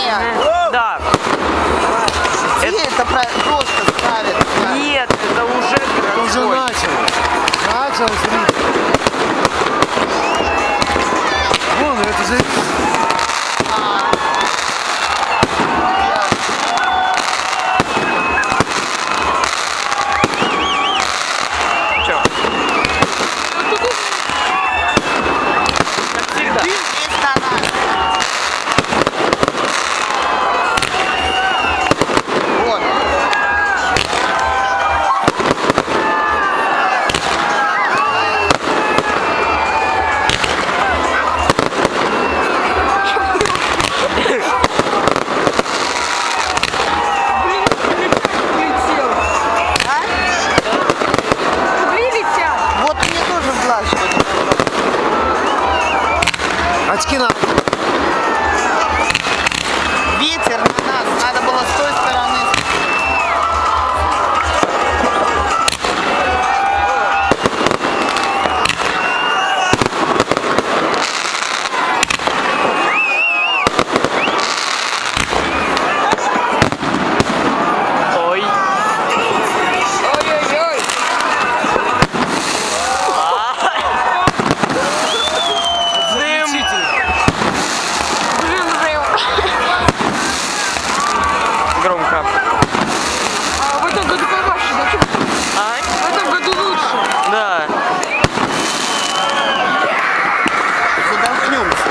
Нет. Да. Это просто ставят. Нет, это уже Уже городской. начал зрить. Вон, это же... Чё? Как всегда. Здесь на нас. Вот. Вот мне тоже в глаз что-то. Очки надо. Ветер на нас. Надо было с той стороны. Ой. Ой-ой-ой! Дым. Блин, Громко. а в этом году побольше, да? А? В этом году лучше. Да. Задохнемся.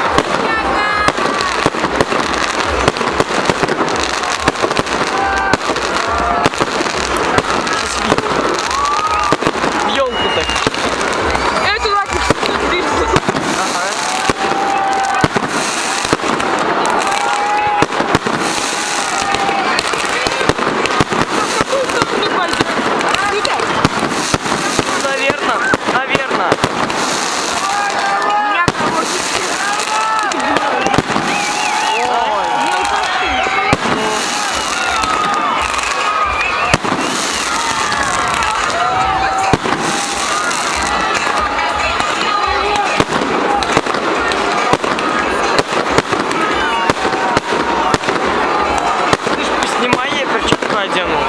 Елку так. Это ладно. Ага. Какую сторону пойдет? Сюда. Наверно. Наверно. Меня короче. Не упаси. Ты ж поснимай, я перчатку одену.